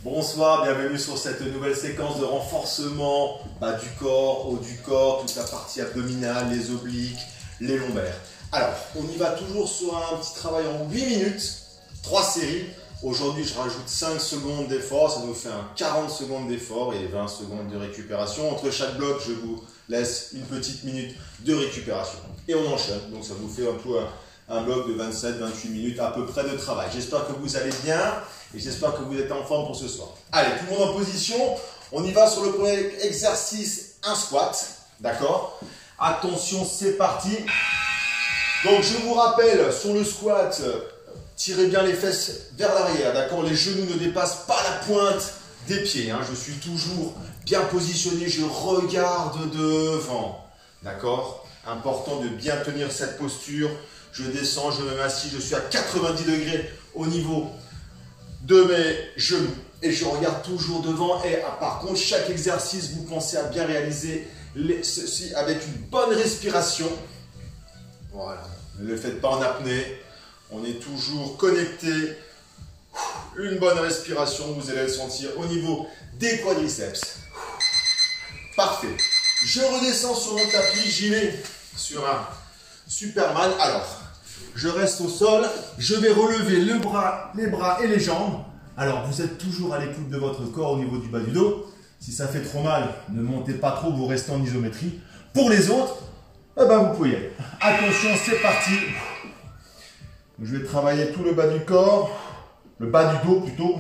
Bonsoir, bienvenue sur cette nouvelle séquence de renforcement bas du corps, haut du corps, toute la partie abdominale, les obliques, les lombaires. Alors, on y va toujours sur un petit travail en 8 minutes, 3 séries. Aujourd'hui, je rajoute 5 secondes d'effort, ça nous fait un 40 secondes d'effort et 20 secondes de récupération. Entre chaque bloc, je vous laisse une petite minute de récupération. Et on enchaîne, donc ça vous fait un peu un bloc de 27-28 minutes à peu près de travail. J'espère que vous allez bien et j'espère que vous êtes en forme pour ce soir. Allez, tout le monde en position. On y va sur le premier exercice, un squat. D'accord? Attention, c'est parti. Donc, je vous rappelle, sur le squat, tirez bien les fesses vers l'arrière. D'accord? Les genoux ne dépassent pas la pointe des pieds. Hein. Je suis toujours bien positionné. Je regarde devant. D'accord? Important de bien tenir cette posture. Je descends, je me m'assis, je suis à 90 degrés au niveau de mes genoux. Et je regarde toujours devant. Et par contre, chaque exercice, vous pensez à bien réaliser ceci avec une bonne respiration. Voilà. Ne le faites pas en apnée. On est toujours connecté. Une bonne respiration, vous allez le sentir au niveau des quadriceps. Parfait. Je redescends sur mon tapis, j'y vais sur un Superman. Alors, je reste au sol, je vais relever les bras et les jambes. Alors, vous êtes toujours à l'écoute de votre corps au niveau du bas du dos. Si ça fait trop mal, ne montez pas trop, vous restez en isométrie. Pour les autres, eh ben, vous pouvez y aller. Attention, c'est parti. Je vais travailler tout le bas du corps, le bas du dos plutôt,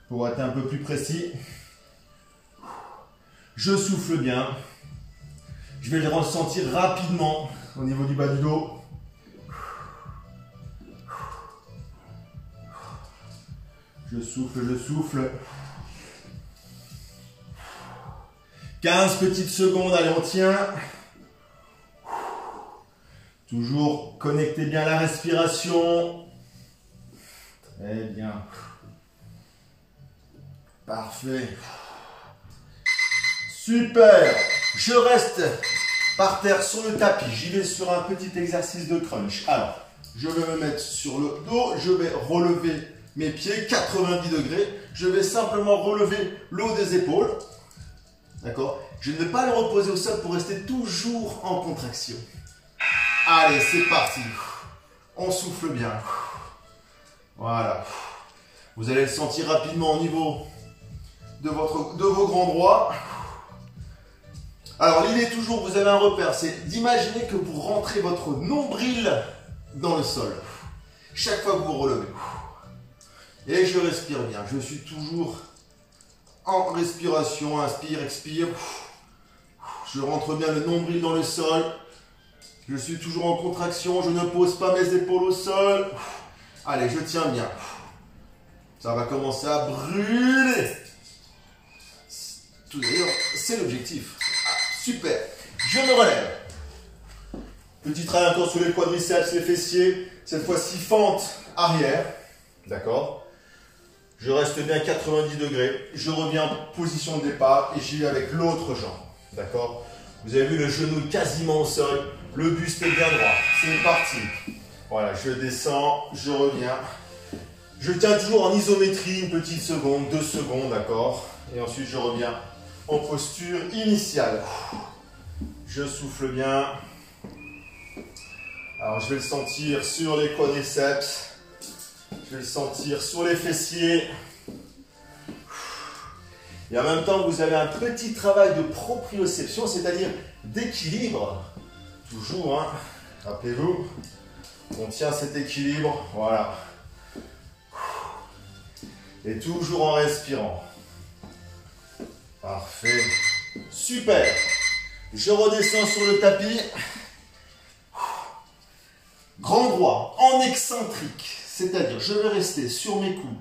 pour être un peu plus précis. Je souffle bien. Je vais le ressentir rapidement au niveau du bas du dos. Je souffle, je souffle. 15 petites secondes, allez, on tient. Toujours connectez bien la respiration. Très bien. Parfait. Super. Je reste par terre sur le tapis. J'y vais sur un petit exercice de crunch. Alors, je vais me mettre sur le dos. Je vais relever mes pieds, 90 degrés. Je vais simplement relever le haut des épaules. D'accord? Je ne vais pas le reposer au sol pour rester toujours en contraction. Allez, c'est parti. On souffle bien. Voilà. Vous allez le sentir rapidement au niveau de vos grands droits. Alors, l'idée toujours, vous avez un repère, c'est d'imaginer que vous rentrez votre nombril dans le sol. Chaque fois que vous relevez. Et je respire bien. Je suis toujours en respiration. Inspire, expire. Je rentre bien le nombril dans le sol. Je suis toujours en contraction. Je ne pose pas mes épaules au sol. Allez, je tiens bien. Ça va commencer à brûler. Tout d'ailleurs, c'est l'objectif. Super. Je me relève. Petit travail encore sur les quadriceps, les fessiers. Cette fois-ci, fente arrière. D'accord? Je reste bien 90 degrés. Je reviens en position de départ et j'y vais avec l'autre jambe. D'accord? Vous avez vu le genou quasiment au sol. Le buste est bien droit. C'est parti. Voilà, je descends, je reviens. Je tiens toujours en isométrie une petite seconde, 2 secondes, d'accord? Et ensuite, je reviens en posture initiale. Je souffle bien. Alors, je vais le sentir sur les quadriceps. Je vais le sentir sur les fessiers. Et en même temps, vous avez un petit travail de proprioception, c'est-à-dire d'équilibre. Toujours, hein. Rappelez-vous, on tient cet équilibre. Voilà. Et toujours en respirant. Parfait. Super. Je redescends sur le tapis. Grand droit, en excentrique. C'est-à-dire, je vais rester sur mes coudes.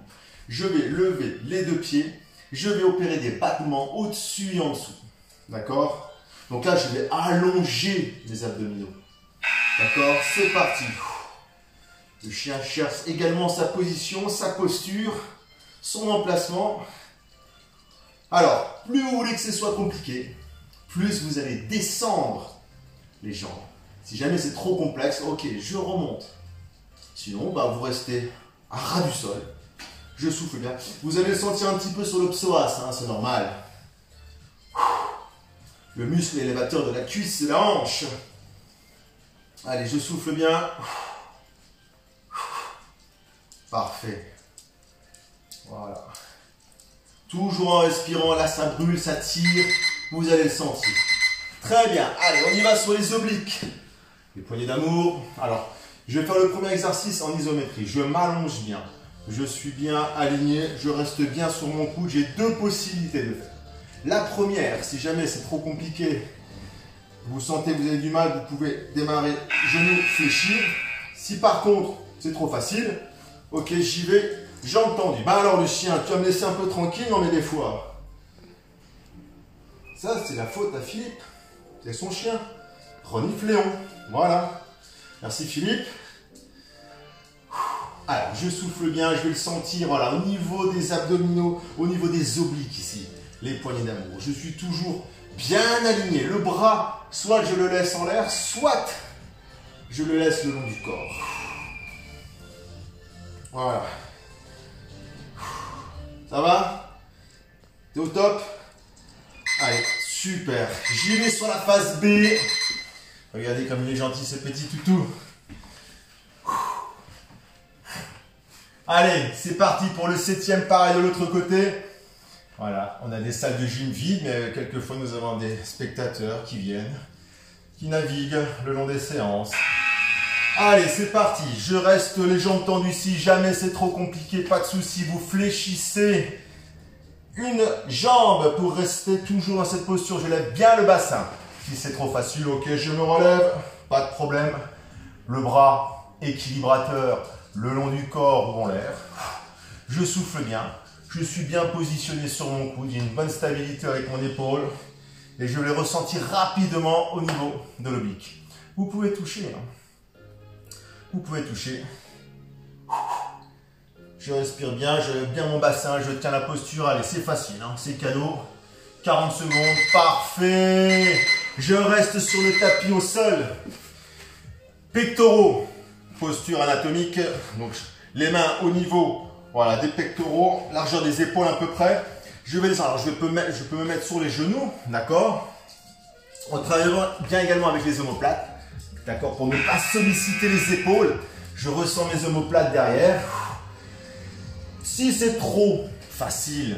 Je vais lever les 2 pieds. Je vais opérer des battements au-dessus et en dessous. D'accord? Donc là, je vais allonger mes abdominaux. D'accord? C'est parti. Le chien cherche également sa position, sa posture, son emplacement. Alors, plus vous voulez que ce soit compliqué, plus vous allez descendre les jambes. Si jamais c'est trop complexe, ok, je remonte. Sinon, bah, vous restez à ras du sol. Je souffle bien. Vous allez le sentir un petit peu sur le psoas, hein, c'est normal. Le muscle élévateur de la cuisse, c'est la hanche. Allez, je souffle bien. Parfait. Voilà. Toujours en respirant, là ça brûle, ça tire. Vous allez le sentir. Très bien. Allez, on y va sur les obliques. Les poignées d'amour. Alors, je vais faire le premier exercice en isométrie. Je m'allonge bien. Je suis bien aligné. Je reste bien sur mon coude. J'ai deux possibilités de faire. La première, si jamais c'est trop compliqué, vous sentez que vous avez du mal, vous pouvez démarrer genoux fléchir. Si par contre, c'est trop facile, ok, j'y vais, jambes tendues. Bah alors le chien, tu vas me laisser un peu tranquille, non mais des fois. Ça, c'est la faute à Philippe. C'est son chien. Renifle Léon. Voilà. Merci Philippe. Alors, je souffle bien, je vais le sentir, voilà, au niveau des abdominaux, au niveau des obliques ici. Les poignées d'amour. Je suis toujours bien aligné. Le bras, soit je le laisse en l'air, soit je le laisse le long du corps. Voilà. Ça va? T'es au top? Allez, super. J'y vais sur la phase B. Regardez comme il est gentil ce petit toutou. Allez, c'est parti pour le 7e, pareil de l'autre côté. Voilà, on a des salles de gym vides, mais quelquefois nous avons des spectateurs qui viennent, qui naviguent le long des séances. Allez, c'est parti. Je reste les jambes tendues. Si jamais c'est trop compliqué, pas de souci. Vous fléchissez une jambe pour rester toujours dans cette posture. Je lève bien le bassin. Si c'est trop facile, ok, je me relève. Pas de problème. Le bras équilibrateur le long du corps ou en l'air. Je souffle bien. Je suis bien positionné sur mon coude. J'ai une bonne stabilité avec mon épaule. Et je vais ressentir rapidement au niveau de l'oblique. Vous pouvez toucher. Vous pouvez toucher. Je respire bien, je lève bien mon bassin, je tiens la posture. Allez, c'est facile, hein, c'est cadeau. 40 secondes, parfait. Je reste sur le tapis au sol. Pectoraux, posture anatomique. Donc, les mains au niveau, voilà, des pectoraux, largeur des épaules à peu près. Je vais descendre. Alors, je peux me mettre sur les genoux, d'accord. On travaille bien également avec les omoplates. D'accord, pour ne pas solliciter les épaules, je ressens mes omoplates derrière. Si c'est trop facile,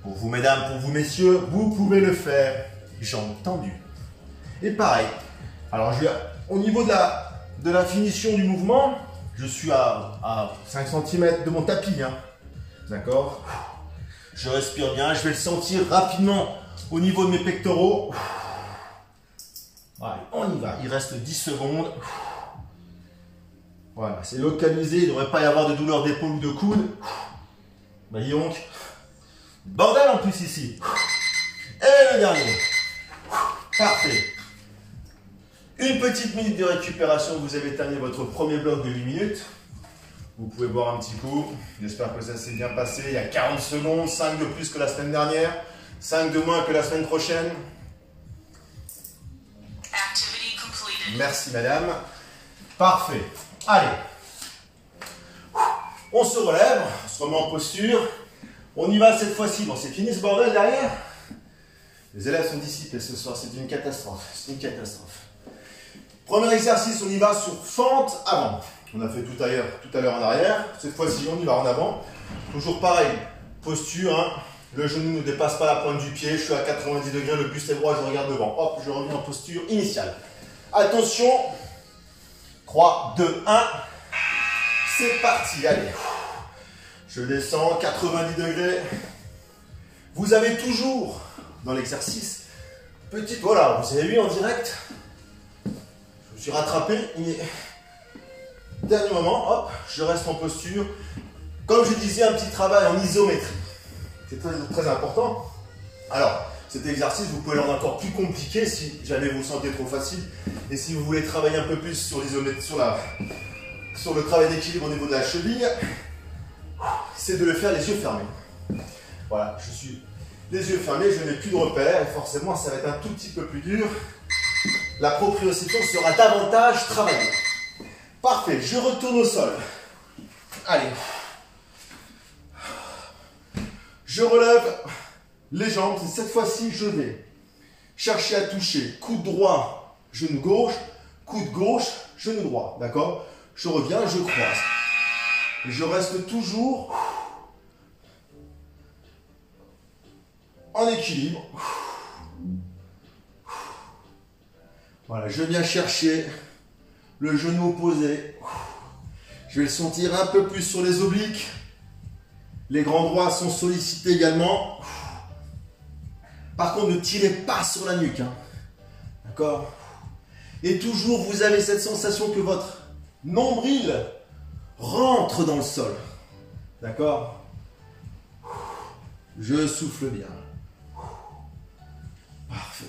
pour vous mesdames, pour vous messieurs, vous pouvez le faire jambes tendues. Et pareil, alors au niveau de la finition du mouvement, je suis à 5 cm de mon tapis. Hein. D'accord. Je respire bien, je vais le sentir rapidement au niveau de mes pectoraux. Allez, on y va, il reste 10 secondes. Voilà, c'est localisé, il ne devrait pas y avoir de douleur d'épaule ou de coude. Voyez donc. Bordel en plus ici. Et le dernier. Parfait. Une petite minute de récupération, vous avez terminé votre premier bloc de 8 minutes. Vous pouvez boire un petit coup. J'espère que ça s'est bien passé. Il y a 40 secondes, 5 de plus que la semaine dernière, 5 de moins que la semaine prochaine. Merci madame. Parfait. Allez. On se relève, on se remet en posture. On y va cette fois-ci. Bon, c'est fini ce bordel derrière. Les élèves sont dissipés ce soir, c'est une catastrophe. C'est une catastrophe. Premier exercice, on y va sur fente avant. On a fait tout à l'heure en arrière. Cette fois-ci, on y va en avant. Toujours pareil. Posture, hein. Le genou ne dépasse pas la pointe du pied. Je suis à 90 degrés, le buste est droit, je regarde devant. Hop, je reviens en posture initiale. Attention. 3, 2, 1. C'est parti, allez. Je descends, 90 degrés. Vous avez toujours, dans l'exercice, petite... Voilà, vous avez vu en direct. Je me suis rattrapé. Dernier moment, hop, je reste en posture. Comme je disais, un petit travail en isométrie. C'est très, très important. Alors, cet exercice, vous pouvez le rendre encore plus compliqué si jamais vous le sentez trop facile. Et si vous voulez travailler un peu plus sur le travail d'équilibre au niveau de la cheville, c'est de le faire les yeux fermés. Voilà, je suis les yeux fermés, je n'ai plus de repères et forcément ça va être un tout petit peu plus dur. La proprioception sera davantage travaillée. Parfait, je retourne au sol. Allez, Je relève les jambes. Et cette fois-ci, je vais chercher à toucher coude droit, genou gauche, coude gauche, genou droit. D'accord? Je reviens, je croise. Et je reste toujours en équilibre. Voilà, je viens chercher le genou opposé. Je vais le sentir un peu plus sur les obliques. Les grands droits sont sollicités également. Par contre, ne tirez pas sur la nuque. Hein. D'accord? Et toujours, vous avez cette sensation que votre nombril rentre dans le sol. D'accord? Je souffle bien. Parfait.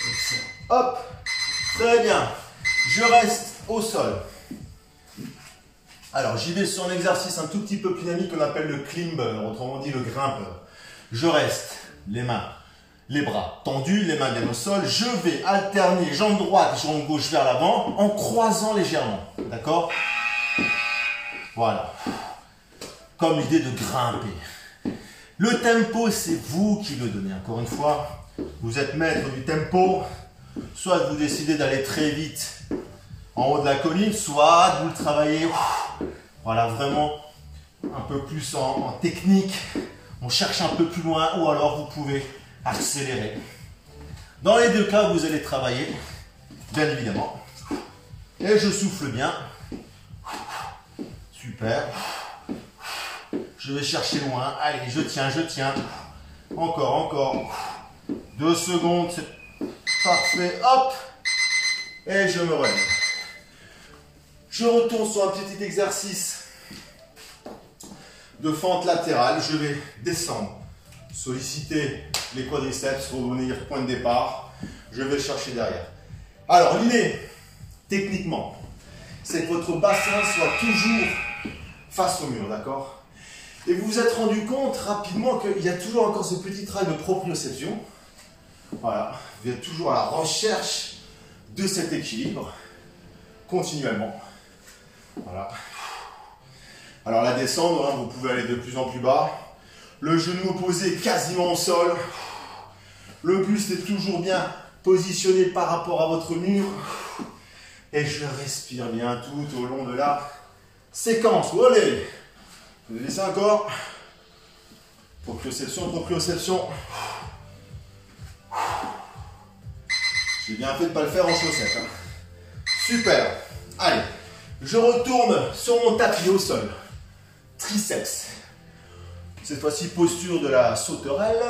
Excellent. Hop. Très bien. Je reste au sol. Alors, j'y vais sur un exercice un tout petit peu plus dynamique qu'on appelle le climber, autrement dit le grimpeur. Je reste, les mains, les bras tendus, les mains bien au sol. Je vais alterner jambe droite, jambe gauche vers l'avant en croisant légèrement. D'accord? Voilà. Comme l'idée de grimper. Le tempo, c'est vous qui le donnez. Encore une fois, vous êtes maître du tempo. Soit vous décidez d'aller très vite en haut de la colline, soit vous le travaillez, voilà, vraiment un peu plus en technique. On cherche un peu plus loin, ou alors vous pouvez accélérer. Dans les deux cas, vous allez travailler, bien évidemment. Et je souffle bien. Super. Je vais chercher loin. Allez, je tiens, je tiens. Encore, encore. 2 secondes, c'est parfait. Hop. Et je me relève. Je retourne sur un petit exercice de fente latérale. Je vais descendre, solliciter les quadriceps, revenir point de départ. Je vais chercher derrière. Alors, l'idée, techniquement, c'est que votre bassin soit toujours face au mur, d'accord? Et vous vous êtes rendu compte rapidement qu'il y a toujours encore ce petit travail de proprioception. Voilà, vous êtes toujours à la recherche de cet équilibre, continuellement. Voilà. Alors la descendre, hein, vous pouvez aller de plus en plus bas. Le genou opposé quasiment au sol. Le buste est toujours bien positionné par rapport à votre mur. Et je respire bien tout au long de la séquence. Allez, vous laissez encore. Proprioception, proprioception. J'ai bien fait de ne pas le faire en chaussettes. Hein. Super. Allez, je retourne sur mon tapis au sol. Triceps. Cette fois-ci, posture de la sauterelle.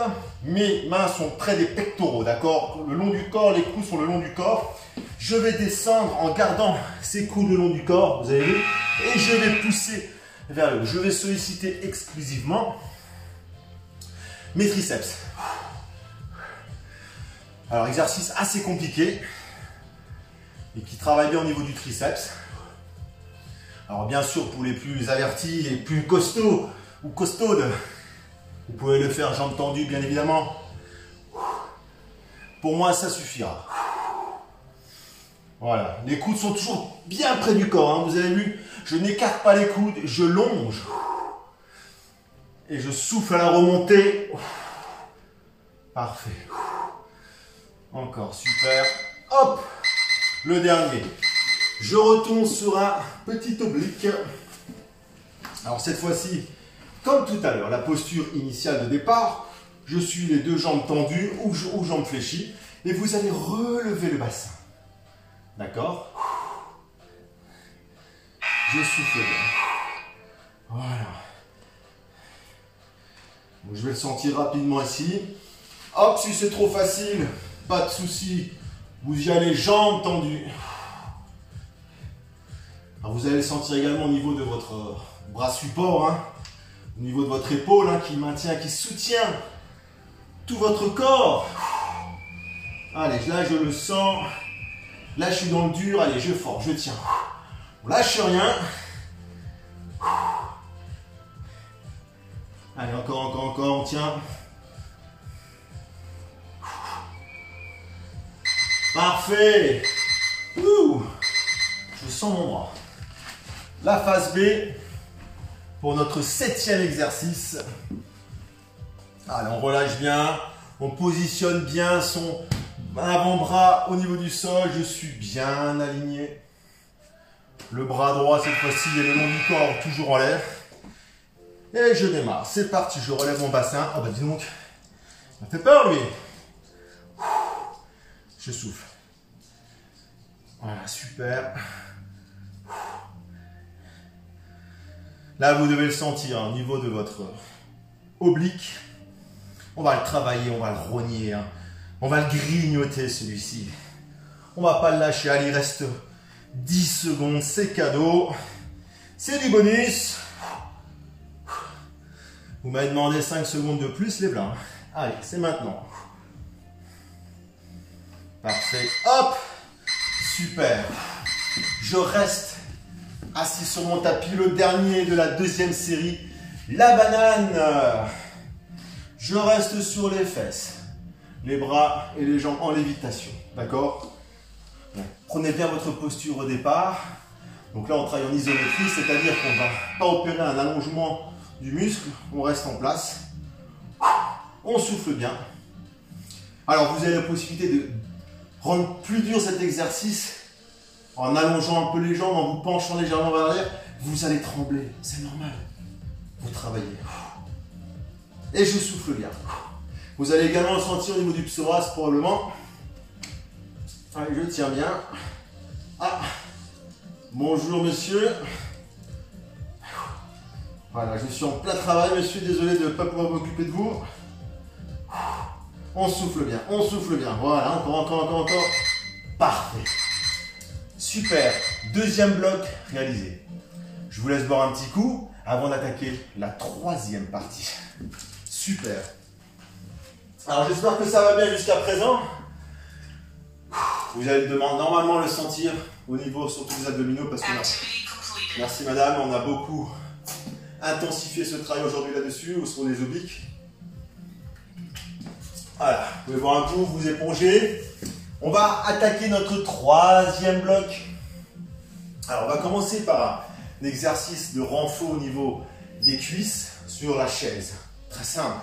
Mes mains sont près des pectoraux, d'accord? Le long du corps, les coudes sont le long du corps. Je vais descendre en gardant ces coudes le long du corps, vous avez vu? Et je vais pousser vers le haut. Je vais solliciter exclusivement mes triceps. Alors, exercice assez compliqué et qui travaille bien au niveau du triceps. Alors, bien sûr, pour les plus avertis, les plus costauds ou costaudes, vous pouvez le faire jambes tendues, bien évidemment. Pour moi, ça suffira. Voilà, les coudes sont toujours bien près du corps, hein. Vous avez vu, je n'écarte pas les coudes, je longe. Et je souffle à la remontée. Parfait. Encore, super. Hop, le dernier. Je retourne sur un petit oblique. Alors cette fois-ci, comme tout à l'heure, la posture initiale de départ, je suis les deux jambes tendues ou jambes fléchies et vous allez relever le bassin. D'accord? Je souffle bien. Voilà. Donc, je vais le sentir rapidement ici. Hop, si c'est trop facile, pas de souci. Vous y allez jambes tendues. Alors, vous allez le sentir également au niveau de votre bras support, hein, au niveau de votre épaule, hein, qui maintient, qui soutient tout votre corps. Allez, là je le sens. Là je suis dans le dur. Allez, je force, je tiens. On lâche rien. Allez, encore, on tient. Parfait. Ouh. Je sens mon bras. La phase B pour notre 7e exercice. Allez, on relâche bien. On positionne bien son avant-bras au niveau du sol. Je suis bien aligné. Le bras droit, cette fois-ci, est le long du corps, toujours en l'air. Et je démarre. C'est parti, je relève mon bassin. Oh bah dis donc, ça fait peur lui. Je souffle. Voilà, super. Là, vous devez le sentir au niveau de votre oblique. On va le travailler, on va le rogner. Hein. On va le grignoter celui-ci. On va pas le lâcher. Allez, il reste 10 secondes. C'est cadeau. C'est du bonus. Vous m'avez demandé 5 secondes de plus, les blancs. Allez, c'est maintenant. Parfait. Hop. Super. Je reste assis sur mon tapis. Le dernier de la deuxième série. La banane. Je reste sur les fesses. Les bras et les jambes en lévitation. D'accord? Prenez bien votre posture au départ. Donc là, on travaille en isométrie, c'est-à-dire qu'on ne va pas opérer un allongement du muscle. On reste en place. On souffle bien. Alors, vous avez la possibilité de rendre plus dur cet exercice en allongeant un peu les jambes, en vous penchant légèrement vers l'arrière. Vous allez trembler, c'est normal. Vous travaillez. Et je souffle bien. Vous allez également le sentir au niveau du psoas probablement. Allez, je tiens bien. Ah. Bonjour monsieur. Voilà, je suis en plein travail monsieur, désolé de ne pas pouvoir m'occuper de vous. On souffle bien, on souffle bien. Voilà, encore. Parfait. Super. Deuxième bloc réalisé. Je vous laisse boire un petit coup avant d'attaquer la troisième partie. Super. Alors j'espère que ça va bien jusqu'à présent. Vous allez normalement le sentir au niveau surtout des abdominaux parce que merci madame, on a beaucoup intensifié ce travail aujourd'hui là-dessus ou sur les obliques. Voilà, vous pouvez boire un coup, vous épongez. On va attaquer notre troisième bloc. Alors on va commencer par un exercice de renfort au niveau des cuisses sur la chaise. Très simple.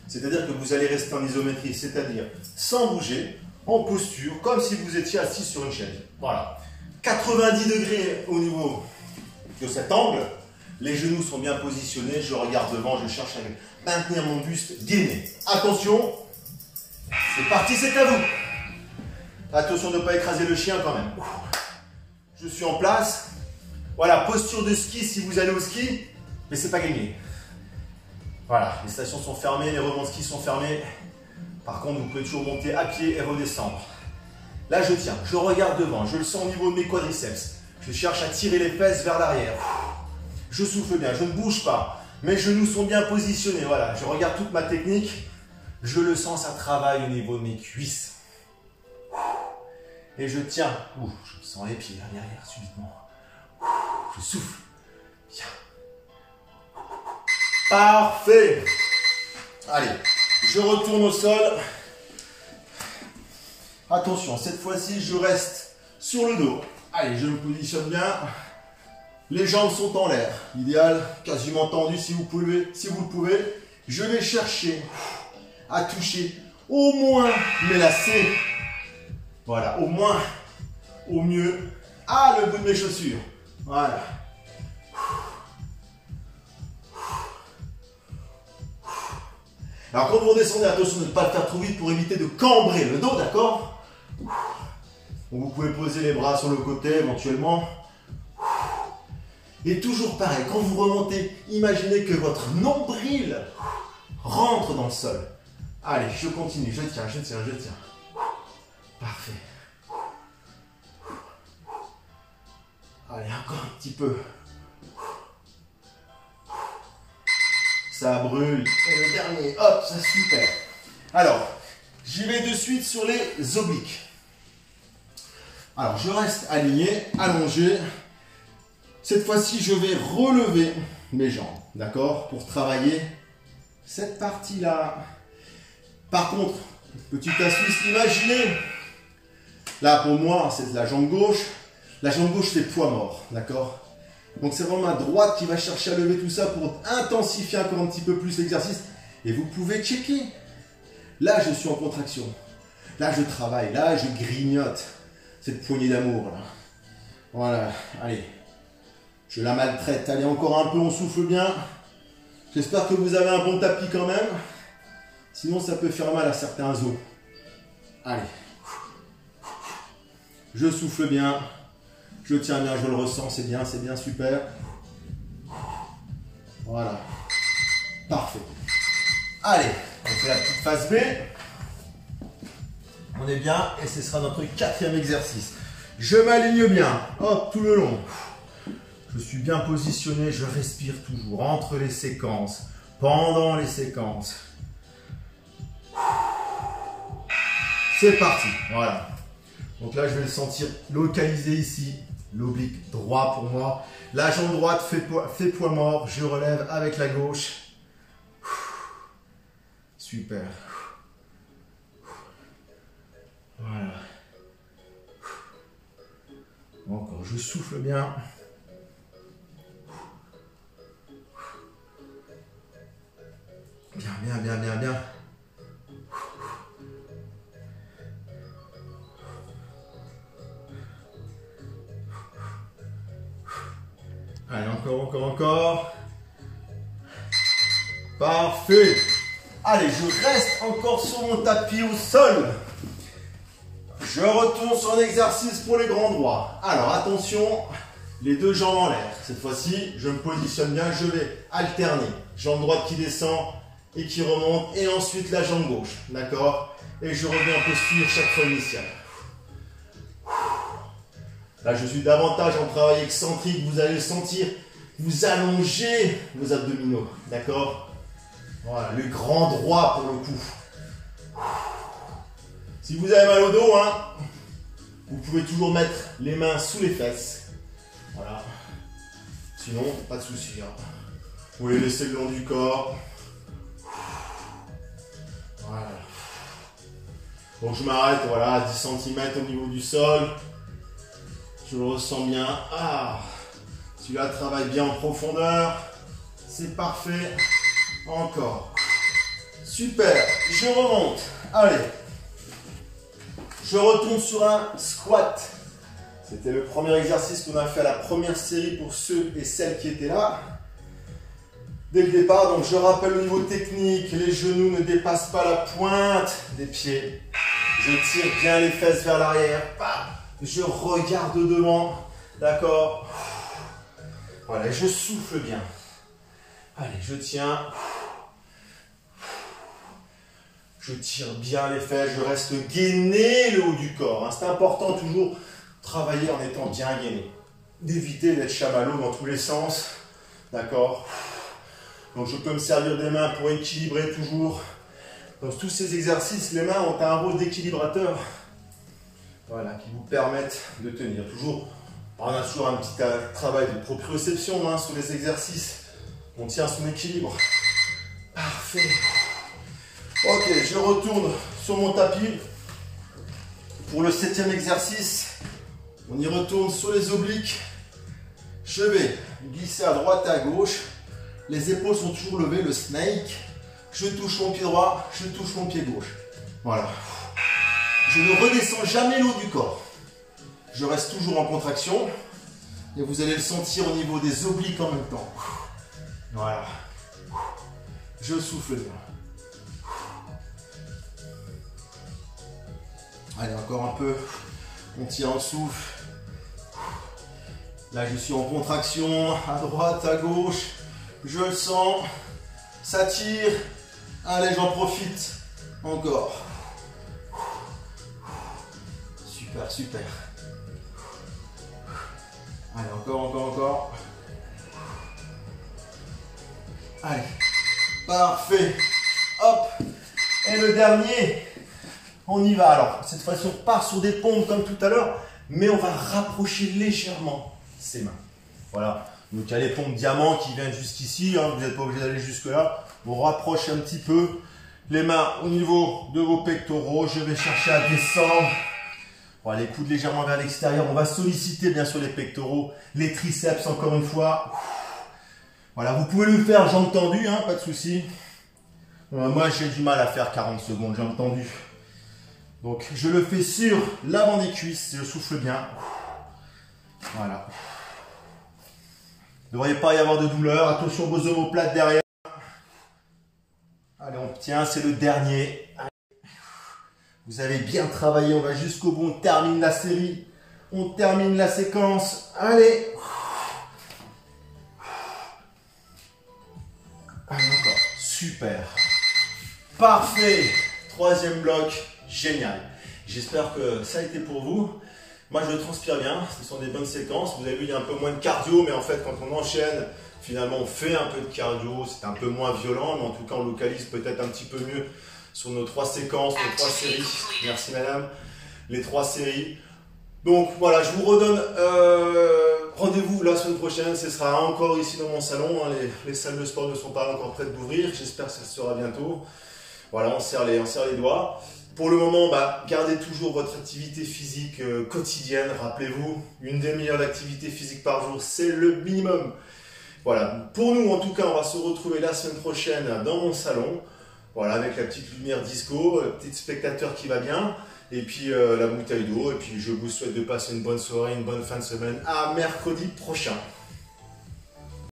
C'est-à-dire que vous allez rester en isométrie, c'est-à-dire sans bouger, en posture, comme si vous étiez assis sur une chaise. Voilà. 90 degrés au niveau de cet angle. Les genoux sont bien positionnés. Je regarde devant, je cherche à maintenir mon buste gainé. Attention. C'est parti, c'est à vous. Attention de ne pas écraser le chien quand même. Je suis en place. Voilà, posture de ski si vous allez au ski, mais c'est pas gagné. Voilà, les stations sont fermées, les revends de ski sont fermés. Par contre, vous pouvez toujours monter à pied et redescendre. Là, je tiens, je regarde devant, je le sens au niveau de mes quadriceps. Je cherche à tirer les fesses vers l'arrière. Je souffle bien, je ne bouge pas. Mes genoux sont bien positionnés, voilà. Je regarde toute ma technique. Je le sens, ça travaille au niveau de mes cuisses. Et je tiens. Je sens les pieds derrière subitement. Je souffle. Bien. Parfait. Allez, je retourne au sol. Attention, cette fois-ci, je reste sur le dos. Allez, je me positionne bien. Les jambes sont en l'air. Idéal, quasiment tendu si vous le pouvez. Je vais chercher à toucher au moins mes lacets. Voilà, au moins, au mieux, le bout de mes chaussures. Voilà. Alors quand vous redescendez, attention de ne pas le faire trop vite pour éviter de cambrer le dos, d'accord? Vous pouvez poser les bras sur le côté éventuellement. Et toujours pareil, quand vous remontez, imaginez que votre nombril rentre dans le sol. Allez, je continue, je tiens. Parfait. Allez, encore un petit peu. Ça brûle. Et le dernier, hop, ça super. Alors, j'y vais de suite sur les obliques. Alors, je reste aligné, allongé. Cette fois-ci, je vais relever mes jambes, d'accord, pour travailler cette partie-là. Par contre, petite astuce, imaginez, là pour moi, c'est la jambe gauche. La jambe gauche, c'est poids mort, d'accord? Donc c'est vraiment ma droite qui va chercher à lever tout ça pour intensifier encore un petit peu plus l'exercice. Et vous pouvez checker. Là, je suis en contraction. Là, je travaille. Là, je grignote cette poignée d'amour. Là. Voilà. Allez. Je la maltraite. Allez, encore un peu, on souffle bien. J'espère que vous avez un bon tapis quand même. Sinon, ça peut faire mal à certains os. Allez. Je souffle bien. Je tiens bien, je le ressens. C'est bien, super. Voilà. Parfait. Allez, on fait la petite phase B. On est bien et ce sera notre 4e exercice. Je m'aligne bien, hop, tout le long. Je suis bien positionné, je respire toujours entre les séquences, pendant les séquences. C'est parti, voilà. Donc là, je vais le sentir localisé ici. L'oblique droit pour moi. La jambe droite fait poids mort. Je relève avec la gauche. Super. Voilà. Encore, je souffle bien. Bien, bien, bien, bien, bien. Allez, encore. Parfait. Allez, je reste encore sur mon tapis au sol. Je retourne sur un exercice pour les grands droits. Alors, attention, les deux jambes en l'air. Cette fois-ci, je me positionne bien, je vais alterner. Jambe droite qui descend et qui remonte. Et ensuite, la jambe gauche. D'accord? Et je reviens en posture chaque fois initiale. Là, je suis davantage en travail excentrique. Vous allez le sentir. Vous allongez vos abdominaux. D'accord? Voilà, le grand droit pour le coup. Si vous avez mal au dos, hein, vous pouvez toujours mettre les mains sous les fesses. Voilà. Sinon, pas de souci. Hein. Vous les laissez le long du corps. Voilà. Bon, je m'arrête, voilà, à 10 cm au niveau du sol. Je le ressens bien. Ah, celui-là travaille bien en profondeur. C'est parfait. Encore. Super. Je remonte. Allez. Je retourne sur un squat. C'était le premier exercice qu'on a fait à la première série pour ceux et celles qui étaient là. Dès le départ, donc je rappelle au niveau technique, les genoux ne dépassent pas la pointe des pieds. Je tire bien les fesses vers l'arrière. Je regarde devant. D'accord? Voilà, je souffle bien. Allez, je tiens. Je tire bien les fesses, je reste gainé le haut du corps. C'est important toujours travailler en étant bien gainé. D'éviter d'être chamallow dans tous les sens. D'accord? Donc je peux me servir des mains pour équilibrer toujours. Dans tous ces exercices, les mains ont un rôle d'équilibrateur. Voilà, qui vous permettent de tenir. Toujours, on a toujours un petit travail de proprioception hein, sur les exercices. On tient son équilibre. Parfait. Ok, je retourne sur mon tapis pour le 7e exercice. On y retourne sur les obliques. Je vais glisser à droite et à gauche. Les épaules sont toujours levées, le snake. Je touche mon pied droit, je touche mon pied gauche. Voilà. Je ne redescends jamais le haut du corps. Je reste toujours en contraction. Et vous allez le sentir au niveau des obliques en même temps. Voilà. Je souffle bien. Allez, encore un peu. On tient en souffle. Là, je suis en contraction. À droite, à gauche. Je le sens. Ça tire. Allez, j'en profite. Encore. Super, super. Allez, encore. Allez. Parfait. Hop. Et le dernier. On y va. Alors, cette fois-ci, on part sur des pompes comme tout à l'heure, mais on va rapprocher légèrement ses mains. Voilà. Donc, il y a les pompes diamant qui viennent jusqu'ici. Hein, vous n'êtes pas obligé d'aller jusque-là. On rapproche un petit peu les mains au niveau de vos pectoraux. Je vais chercher à descendre. Voilà, les coudes légèrement vers l'extérieur. On va solliciter bien sûr les pectoraux, les triceps encore une fois. Voilà, vous pouvez le faire jambes tendues, hein, pas de souci. Moi, j'ai du mal à faire 40 secondes, j'ai entendu. Donc, je le fais sur l'avant des cuisses, je souffle bien. Voilà. Il ne devrait pas y avoir de douleur. Attention vos omoplates derrière. Allez, on tient, c'est le dernier. Allez. Vous avez bien travaillé, on va jusqu'au bout, on termine la série. On termine la séquence. Allez. Allez, encore. Super. Parfait. Troisième bloc. Génial. J'espère que ça a été pour vous. Moi, je transpire bien. Ce sont des bonnes séquences. Vous avez vu, il y a un peu moins de cardio, mais en fait, quand on enchaîne, finalement, on fait un peu de cardio. C'est un peu moins violent, mais en tout cas, on localise peut-être un petit peu mieux sur nos 3 séquences, nos 3 séries. Merci, madame. Les 3 séries. Donc, voilà, je vous redonne rendez-vous la semaine prochaine. Ce sera encore ici dans mon salon. Les salles de sport ne sont pas encore prêtes d'ouvrir. J'espère que ça sera bientôt. Voilà, on serre les doigts. Pour le moment, gardez toujours votre activité physique quotidienne. Rappelez-vous, une demi-heure d'activité physique par jour, c'est le minimum. Voilà. Pour nous, en tout cas, on va se retrouver la semaine prochaine dans mon salon. Voilà, avec la petite lumière disco, le petit spectateur qui va bien. Et puis la bouteille d'eau. Et puis je vous souhaite de passer une bonne soirée, une bonne fin de semaine. À mercredi prochain.